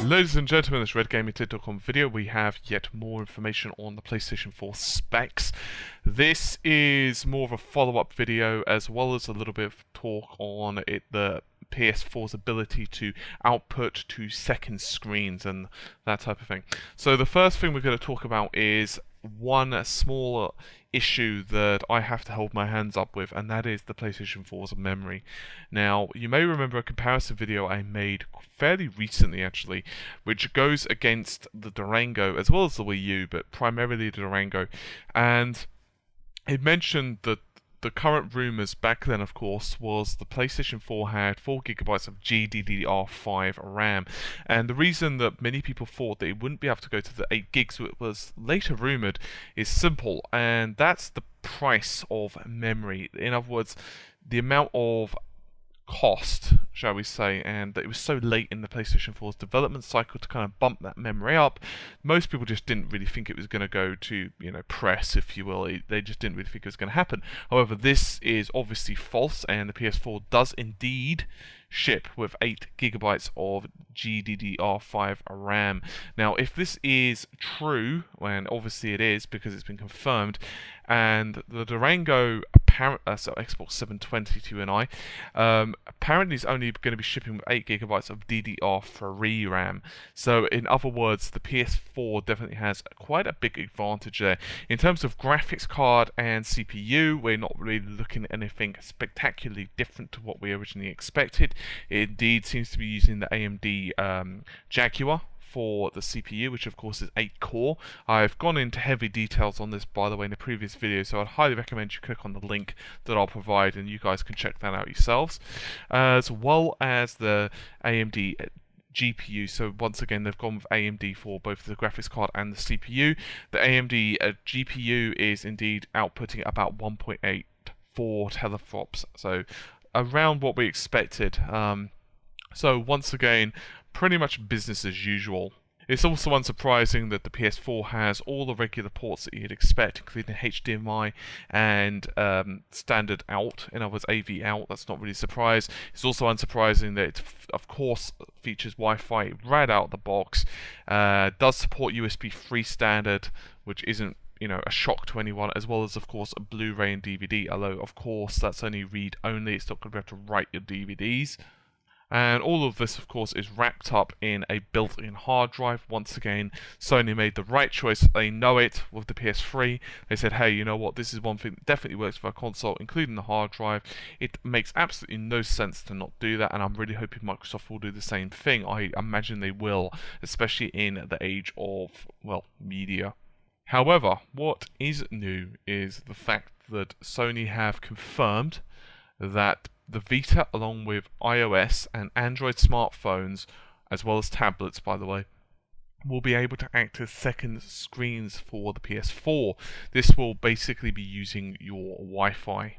Ladies and gentlemen, in this RedGamingTid.com video, we have yet more information on the PlayStation 4 specs. This is more of a follow-up video, as well as a little bit of talk on the PS4's ability to output to second screens and that type of thing. So the first thing we're going to talk about is one small issue that I have to hold my hands up with, and that is the PlayStation 4's memory. Now, you may remember a comparison video I made fairly recently, actually, which goes against the Durango as well as the Wii U, but primarily the Durango, and it mentioned that the current rumours back then, of course, was the PlayStation 4 had 4GB of GDDR5 RAM, and the reason that many people thought that it wouldn't be able to go to the 8 gigs, which was later rumoured, is simple, and that's the price of memory. In other words, the amount of cost, shall we say, and that it was so late in the PlayStation 4's development cycle to kind of bump that memory up. Most people just didn't really think it was going to go to, press, if you will. They just didn't really think it was going to happen. However, this is obviously false, and the PS4 does indeed ship with 8GB of GDDR5 RAM. Now, if this is true, and obviously it is because it's been confirmed, and the Durango so Xbox 720 and I apparently is only going to be shipping with 8GB of DDR3 RAM. So in other words, the PS4 definitely has quite a big advantage there. In terms of graphics card and CPU, we're not really looking at anything spectacularly different to what we originally expected. It indeed seems to be using the AMD Jaguar for the CPU, which of course is 8-core. I've gone into heavy details on this, by the way, in a previous video, so I'd highly recommend you click on the link that I'll provide and you guys can check that out yourselves, as well as the AMD GPU. So once again, they've gone with AMD for both the graphics card and the CPU. The AMD GPU is indeed outputting about 1.84 teraflops, so around what we expected. So once again, pretty much business as usual. It's also unsurprising that the PS4 has all the regular ports that you'd expect, including HDMI and standard out, in other words AV out. That's not really a surprise. It's also unsurprising that it, of course, features Wi-Fi right out of the box, does support USB 3 standard, which isn't a shock to anyone, as well as, of course, a Blu-ray and DVD, although, of course, that's only read only. It's not going to be able to write your DVDs. And all of this, of course, is wrapped up in a built-in hard drive. Once again, Sony made the right choice. They know it with the PS3. They said, hey, you know what, this is one thing that definitely works for a console, including the hard drive. It makes absolutely no sense to not do that, and I'm really hoping Microsoft will do the same thing. I imagine they will, especially in the age of, media. However, what is new is the fact that Sony have confirmed that the Vita, along with iOS and Android smartphones, as well as tablets, by the way, will be able to act as second screens for the PS4. This will basically be using your Wi-Fi.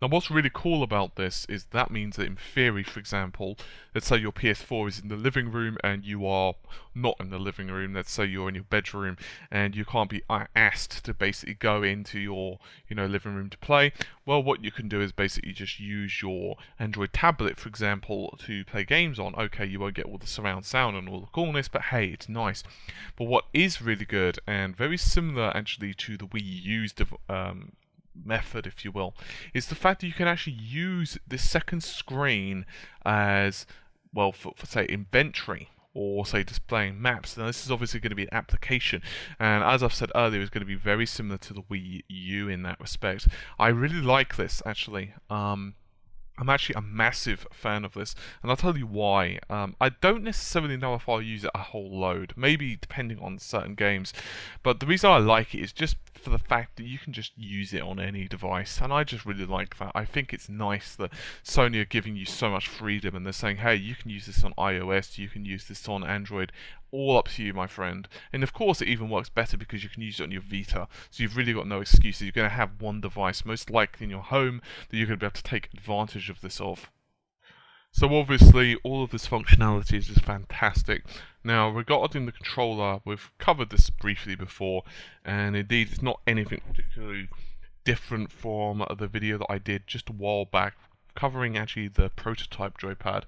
Now, what's really cool about this is that means that in theory, for example, let's say your PS4 is in the living room and you are not in the living room. Let's say you're in your bedroom and you can't be asked to basically go into your, living room to play. Well, what you can do is basically just use your Android tablet, for example, to play games on. Okay, you won't get all the surround sound and all the coolness, but hey, it's nice. But what is really good and very similar actually to the Wii U's method, if you will, is the fact that you can actually use this second screen as, for say, inventory, or say displaying maps. Now, this is obviously going to be an application, and as I've said earlier, it's going to be very similar to the Wii U in that respect. I really like this, actually. I'm actually a massive fan of this, and I'll tell you why. I don't necessarily know if I'll use it a whole load, maybe depending on certain games, but the reason I like it is just for the fact that you can just use it on any device, and I just really like that. I think it's nice that Sony are giving you so much freedom, and they're saying, hey, you can use this on iOS, you can use this on Android, all up to you, my friend. And of course it even works better because you can use it on your Vita, so you've really got no excuses. You're going to have one device, most likely in your home, that you're going to be able to take advantage of this of. So obviously all of this functionality is just fantastic. Now, regarding the controller, we've covered this briefly before, and indeed it's not anything particularly different from the video that I did just a while back covering actually the prototype joypad,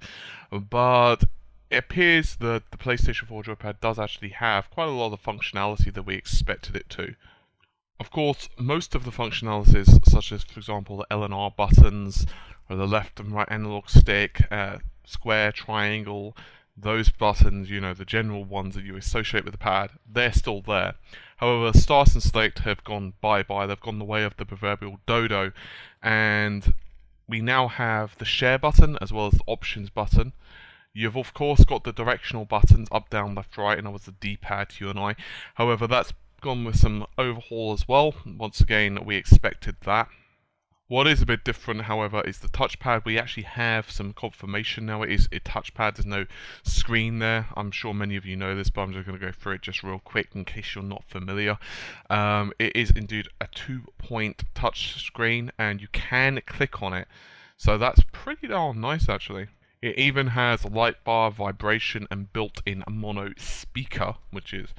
but it appears that the PlayStation 4 joypad does actually have quite a lot of functionality that we expected it to. Of course, most of the functionalities, such as, for example, the L and R buttons, or the left and right analog stick, square, triangle, those buttons, you know, the general ones that you associate with the pad, they're still there. However, Start and Select have gone bye-bye. They've gone the way of the proverbial dodo, and we now have the share button as well as the options button. You've of course got the directional buttons, up, down, left, right, and was the D-pad, Q and I. However, that's gone with some overhaul as well. Once again, we expected that. What is a bit different, however, is the touchpad. We actually have some confirmation now. It is a touchpad. There's no screen there. I'm sure many of you know this, but I'm just going to go through it just real quick in case you're not familiar. It is indeed a 2-point touch screen, and you can click on it. So that's pretty darn nice, actually. It even has light bar, vibration, and built-in mono speaker, which is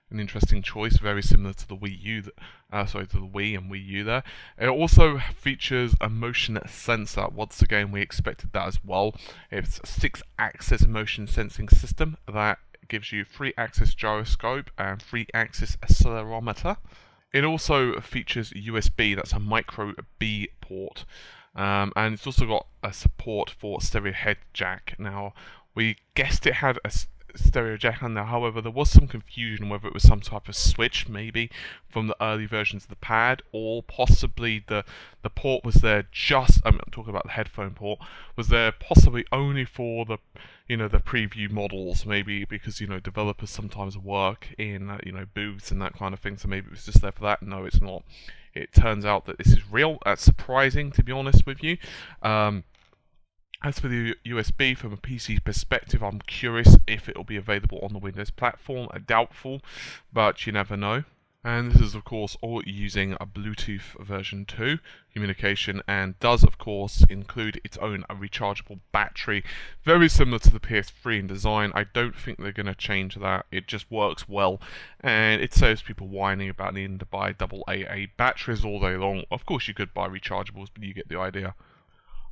an interesting choice, very similar to the Wii U, to the Wii and Wii U there. It also features a motion sensor. Once again, we expected that as well. It's a 6-axis motion sensing system that gives you 3-axis gyroscope and 3-axis accelerometer. It also features USB, that's a micro B port. And it's also got a support for stereo head jack. Now, we guessed it had a stereo jack on there, however there was some confusion whether it was some type of switch maybe from the early versions of the pad, or possibly the port was there just, I'm talking about the headphone port, was there possibly only for the, you know, the preview models, maybe because, you know, developers sometimes work in you know, booths and that kind of thing, so maybe it was just there for that. No, it's not. It turns out that this is real. That's surprising, to be honest with you. As for the USB, from a PC perspective, I'm curious if it will be available on the Windows platform. Doubtful, but you never know. And this is, of course, all using a Bluetooth version 2 communication, and does, of course, include its own rechargeable battery. Very similar to the PS3 in design. I don't think they're going to change that. It just works well, and it saves people whining about needing to buy AA batteries all day long. Of course, you could buy rechargeables, but you get the idea.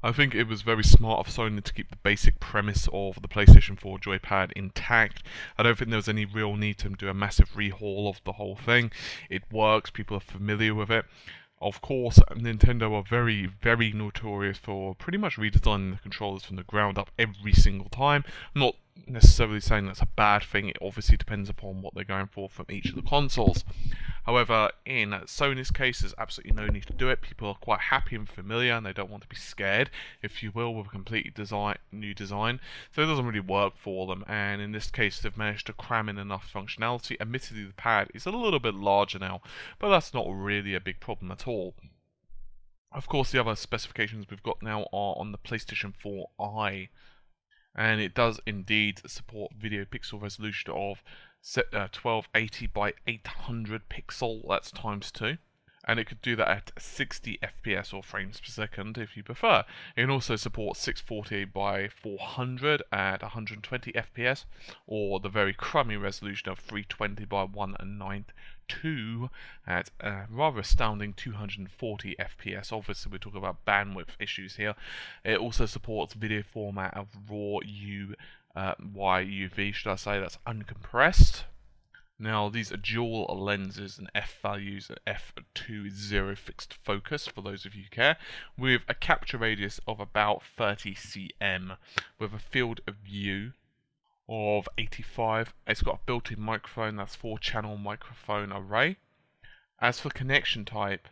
I think it was very smart of Sony to keep the basic premise of the PlayStation 4 joypad intact. I don't think there was any real need to do a massive rehaul of the whole thing. It works, people are familiar with it. Of course, Nintendo are very, very notorious for pretty much redesigning the controllers from the ground up every single time. I'm not necessarily saying that's a bad thing. It obviously depends upon what they're going for from each of the consoles. However, in Sony's case, there's absolutely no need to do it. People are quite happy and familiar, and they don't want to be scared, if you will, with a completely new design. So it doesn't really work for them, and in this case, they've managed to cram in enough functionality. Admittedly, the pad is a little bit larger now, but that's not really a big problem at all. Of course, the other specifications we've got now are on the PlayStation 4i, and it does indeed support video pixel resolution of 1280 by 800 pixel, that's times 2. And it could do that at 60 FPS or frames per second if you prefer. It can also support 640 by 400 at 120 FPS, or the very crummy resolution of 320 by 192 at a rather astounding 240 FPS. Obviously, we're talking about bandwidth issues here. It also supports video format of raw YUV, should I say, that's uncompressed. Now, these are dual lenses and f values, and f2 is 0 fixed focus, for those of you who care, with a capture radius of about 30 cm, with a field of view of 85. It's got a built-in microphone, that's 4-channel microphone array. As for connection type,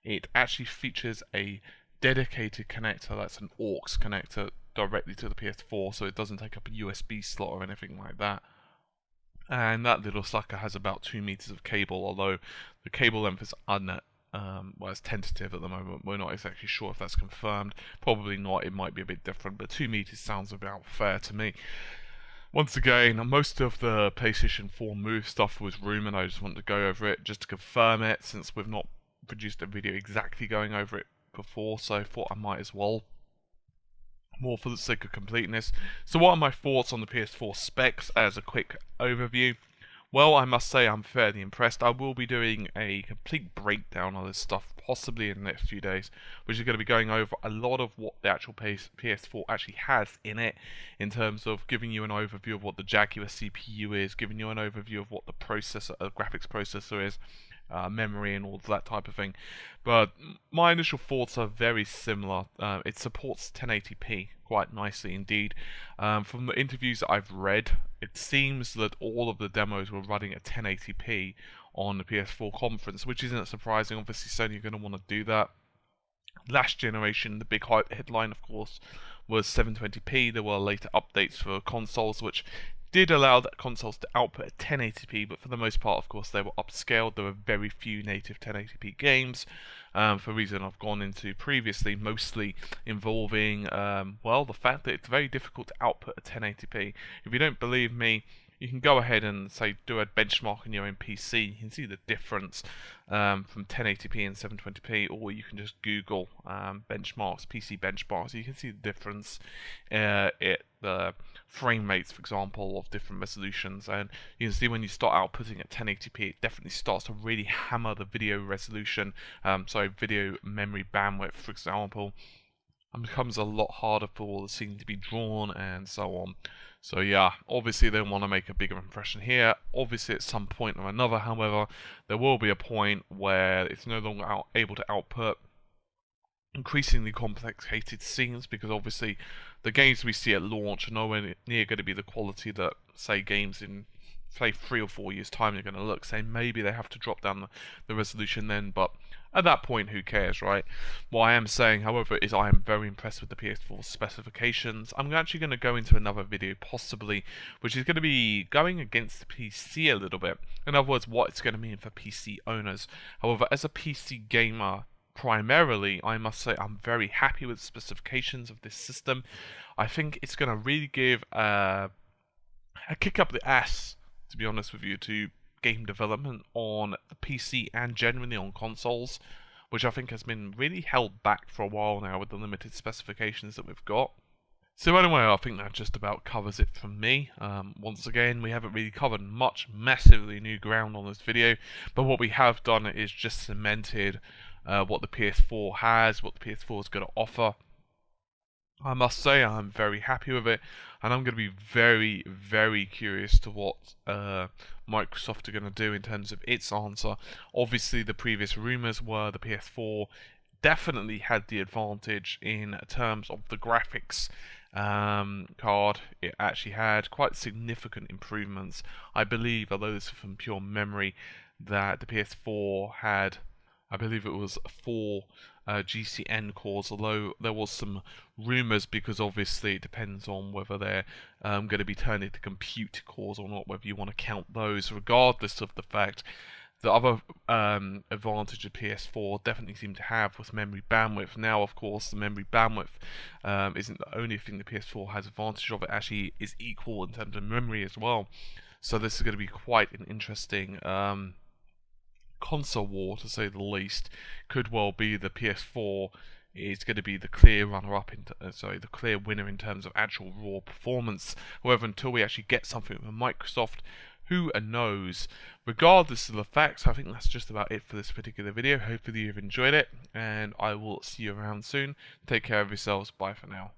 it actually features a dedicated connector, that's an aux connector directly to the PS4, so it doesn't take up a USB slot or anything like that. And that little sucker has about 2 meters of cable, although the cable length is well, it's tentative at the moment. We're not exactly sure if that's confirmed. Probably not. It might be a bit different, but 2 meters sounds about fair to me. Once again, most of the PlayStation 4 Move stuff was rumored. I just wanted to go over it just to confirm it, since we've not produced a video exactly going over it before, so I thought I might as well, more for the sake of completeness. So what are my thoughts on the PS4 specs as a quick overview? Well, I must say I'm fairly impressed. I will be doing a complete breakdown of this stuff possibly in the next few days, which is going to be going over a lot of what the actual PS4 actually has in it, in terms of giving you an overview of what the Jaguar CPU is, giving you an overview of what the processor, graphics processor is, memory and all that type of thing. But my initial thoughts are very similar. It supports 1080p quite nicely indeed. From the interviews that I've read, it seems that all of the demos were running at 1080p on the PS4 conference, which isn't surprising. Obviously Sony are going to want to do that. Last generation, the big headline of course was 720p. There were later updates for consoles which did allow that consoles to output at 1080p, but for the most part, of course, they were upscaled. There were very few native 1080p games, for a reason I've gone into previously, mostly involving, well, the fact that it's very difficult to output at 1080p. If you don't believe me, you can go ahead and say do a benchmark on your own PC. You can see the difference from 1080p and 720p, or you can just Google benchmarks, PC benchmarks. You can see the difference the frame rates, for example, of different resolutions, and you can see when you start outputting at 1080p, it definitely starts to really hammer the video resolution, video memory bandwidth, for example, and becomes a lot harder for all the scene to be drawn and so on. So yeah, obviously they want to make a bigger impression here. Obviously at some point or another, however, there will be a point where it's no longer able to output increasingly complicated scenes, because obviously the games we see at launch are nowhere near going to be the quality that, say, games in, say, 3 or 4 years' time are going to look. So maybe they have to drop down the resolution then, but at that point, who cares, right? What I am saying, however, is I am very impressed with the PS4 specifications. I'm actually going to go into another video, possibly, which is going to be going against the PC a little bit. In other words, what it's going to mean for PC owners. However, as a PC gamer, primarily, I must say I'm very happy with the specifications of this system. I think it's going to really give a kick up the ass, to be honest with you, to game development on the PC and generally on consoles, which I think has been really held back for a while now with the limited specifications that we've got. So anyway, I think that just about covers it from me. Once again, we haven't really covered much massively new ground on this video, but what we have done is just cemented what the PS4 has, what the PS4 is going to offer. I must say I'm very happy with it, and I'm going to be very, very curious to what Microsoft are going to do in terms of its answer. Obviously, the previous rumours were the PS4 definitely had the advantage in terms of the graphics card. It actually had quite significant improvements. I believe, although this is from pure memory, that the PS4 had, I believe it was 4 GCN cores, although there was some rumours, because obviously it depends on whether they're going to be turned into compute cores or not, whether you want to count those, regardless of the fact. The other advantage of PS4 definitely seemed to have was memory bandwidth. Now, of course, the memory bandwidth isn't the only thing the PS4 has advantage of. It actually is equal in terms of memory as well. So this is going to be quite an interesting console war, to say the least. Could well be the PS4 is going to be the clear runner-up, the clear winner in terms of actual raw performance. However, until we actually get something from Microsoft, who knows? Regardless of the facts, I think that's just about it for this particular video. Hopefully you've enjoyed it, and I will see you around soon. Take care of yourselves. Bye for now.